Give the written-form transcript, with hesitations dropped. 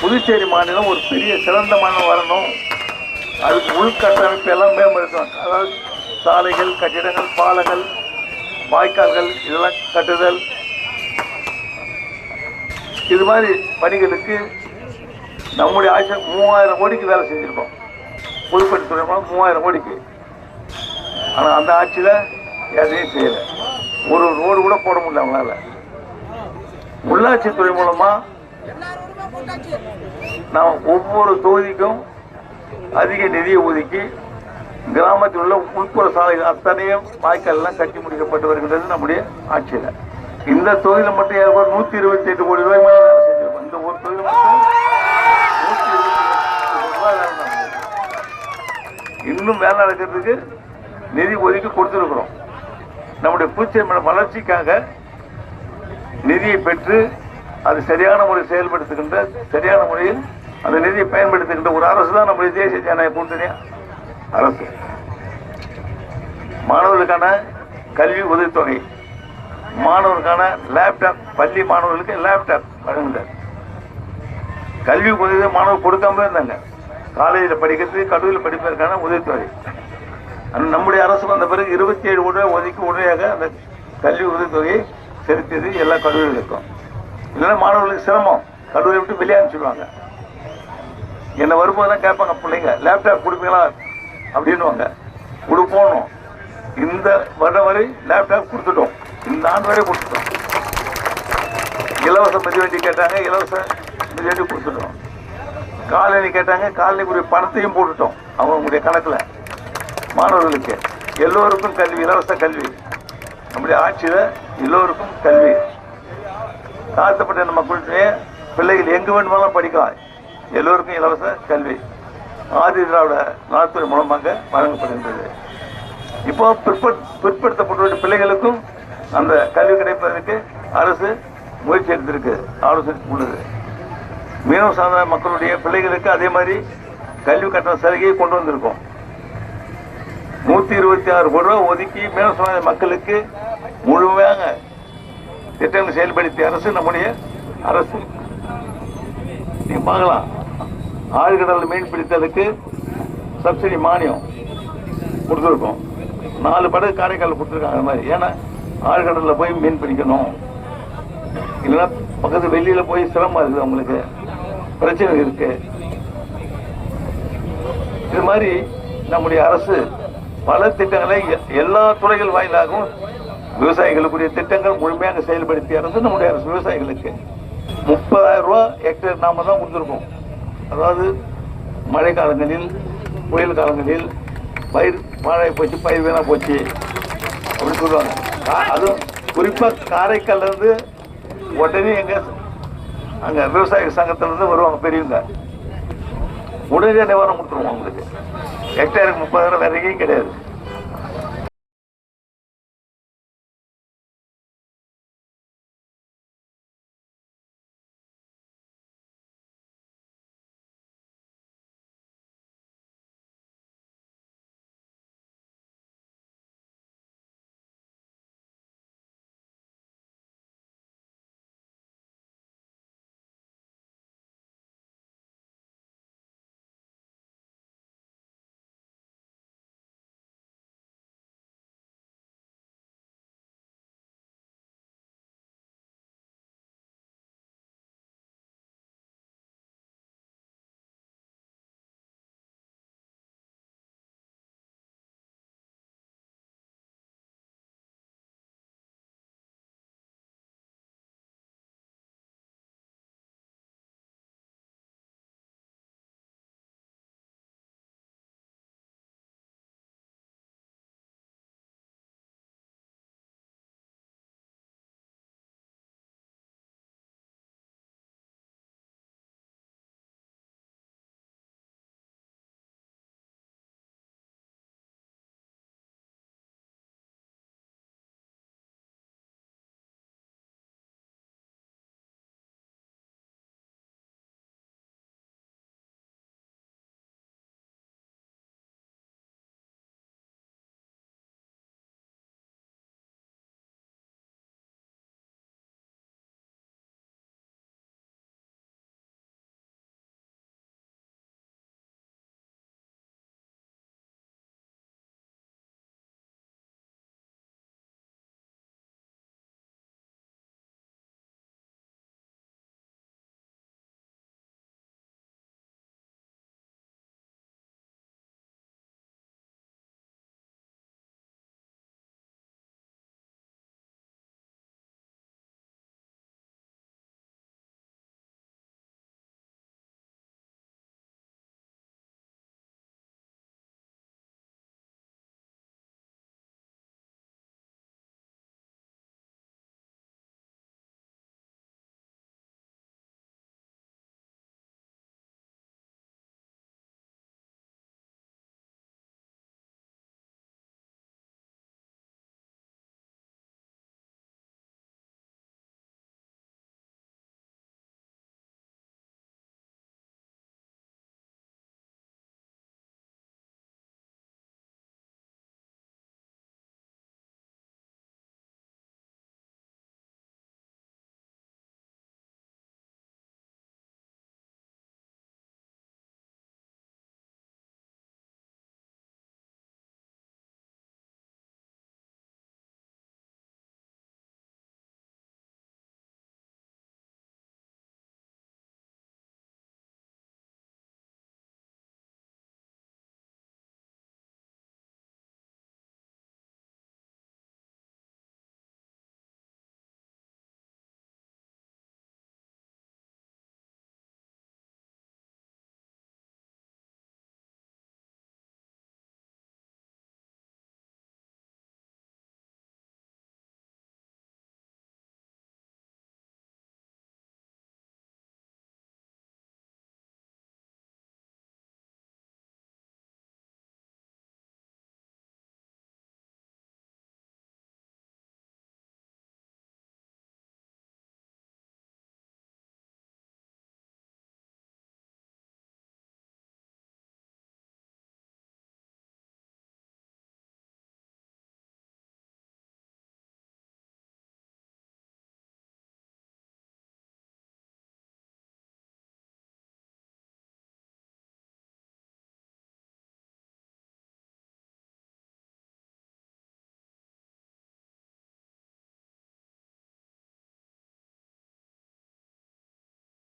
புதுச்சேரி மாநிலம் ஒரு பெரிய சிறந்த மாநிலம் வரணும். அதுக்கு உள்கட்டமைப்பு எல்லாம் மேம்படுத்தணும். அதாவது சாலைகள், கட்டிடங்கள், பாலங்கள், வாய்க்கால்கள் இதெல்லாம் கட்டுதல், இது மாதிரி பணிகளுக்கு நம்முடைய ஆட்சி 3000 கோடிக்கு வேலை செஞ்சிருக்கோம். பொதுப்பணித்துறை மூலம் 3000 கோடிக்கு. ஆனால் அந்த ஆட்சியில் எதையும் செய்யலை. ஒரு ரோடு கூட போட முடியல அவங்களால. உள்ளாட்சித்துறை மூலமா நாம் ஒவ்வொரு தொகுதிக்கும் அதிக நிதியை ஒதுக்கி கிராமத்தில் உள்ள உட்புற சாலைகள் அத்தனையும் வாய்க்கால் எல்லாம் கட்டி முடிக்கப்பட்டு வருகின்றது நம்முடைய ஆட்சியில். இந்த தொகுதியில் மட்டும் 128 கோடி ரூபாய் மேலே வேலை செஞ்சிருக்கோம். இந்த ஒரு தொகுதியில் மட்டும் 128 ரூபாய் வேலை நடந்தது. இன்னும் வேலை நடக்கிறதுக்கு நிதி ஒதுக்கி கொடுத்துருக்கிறோம். நம்முடைய புதுச்சேரி வளர்ச்சிக்காக நிதியை பெற்று அது சரியான முறையில் செயல்படுத்துகின்ற, சரியான முறையில் அந்த நிதியை பயன்படுத்துகின்ற ஒரு அரசு தான் நம்முடைய தேசிய ஜனநாயக கூட்டணி அரசு. மாணவர்களுக்கான கல்வி உதவித்தொகை, மாணவர்களுக்கான லேப்டாப், பள்ளி மாணவர்களுக்கு லேப்டாப் வழங்குகிறார். கல்வி உதவி மாணவர் கொடுக்காம இருந்தாங்க. காலேஜில் படிக்கிறது, கல்லூரியில் படிப்பதற்கான உதவித்தொகை நம்முடைய அரசு வந்த பிறகு 27 கோடி ரூபாய் ஒதுக்கி உடனடியாக அந்த கல்வி உதவித்தொகையை செலுத்தியது எல்லா கல்லூரிகளுக்கும். இல்லைன்னா மாணவர்களுக்கு சிரமம், கல்லூரியை விட்டு வெளியே அனுப்பிச்சிடுவாங்க. என்னை வரும்போது தான் கேட்பாங்க பிள்ளைங்க, லேப்டாப் கொடுப்பீங்களா அப்படின்னுவாங்க. கொடுப்போம். இந்த வருடம் வரை லேப்டாப் கொடுத்துட்டோம். இந்த ஆண்டு வரை கொடுத்துட்டோம். இலவச மிதிவண்டி கேட்டாங்க, இலவச மிதிவண்டி கொடுத்துட்டோம். காலனி கேட்டாங்க, காலனிக்குரிய பணத்தையும் போட்டுட்டோம். அவங்களுடைய கணக்கில் மாணவர்களுக்கு எல்லோருக்கும் கல்வி, இலவச கல்வி. நம்முடைய ஆட்சியில் எல்லோருக்கும் கல்வி. தாழ்த்தப்பட்ட மக்களுடைய பிள்ளைகள் எங்கு வேண்டுமானாலும் படிக்கலாம். எல்லோருக்கும் இலவச கல்வி ஆதி திராவிட நலத்துறை மூலமாக வழங்கப்படுகின்றது. இப்போ பிற்படுத்தப்பட்ட பிள்ளைகளுக்கும் அந்த கல்வி கிடைப்பதற்கு அரசு முயற்சி எடுத்திருக்கு, ஆலோசனை உள்ளது. மீனவ சாதாரண மக்களுடைய பிள்ளைகளுக்கு அதே மாதிரி கல்வி கட்டண சலுகையை கொண்டு வந்திருக்கோம். 126 கோடி ரூபாய் ஒதுக்கி மீனவ சமுதாய மக்களுக்கு முழுமையாக திட்டங்கள் செயல்படுத்திய அரசு நம்முடைய அரசு. நீங்க பார்க்கலாம், ஆழ்கடல் மீன் பிடித்தலுக்கு சப்சிடி மானியம் கொடுத்துருக்கோம். 4 படகு காரைக்கால் கொடுத்துருக்காங்க. அது மாதிரி ஏன்னா ஆழ்கடலில் போய் மீன் பிடிக்கணும், இல்லைன்னா பக்கத்து வெளியில போய் சிரமம் இருக்குது, அவங்களுக்கு பிரச்சனை இருக்கு. இது மாதிரி நம்முடைய அரசு பல திட்டங்களை எல்லா துறைகள் வாயிலாகவும் விவசாயிகளுக்குரிய திட்டங்கள் முழுமையாக செயல்படுத்திய அரசு நம்முடைய அரசு. விவசாயிகளுக்கு 30,000 ரூபாய் ஹெக்டேர் நாம தான் கொடுத்துருக்கோம். அதாவது மழை காலங்களில், புயல் காலங்களில் பயிர் மழை போச்சு, பயிர் வீணா போச்சு அப்படின்னு சொல்லுவாங்க. அதுவும் குறிப்பாக காரைக்கால்ல இருந்து உடனே அங்க விவசாய சங்கத்துல இருந்து வருவாங்க பெரியவங்க, உடனே நிவாரணம் கொடுத்துருவோம். அவங்களுக்கு ஹெக்டேருக்கு 30,000 வேற எங்கேயும் கிடையாது.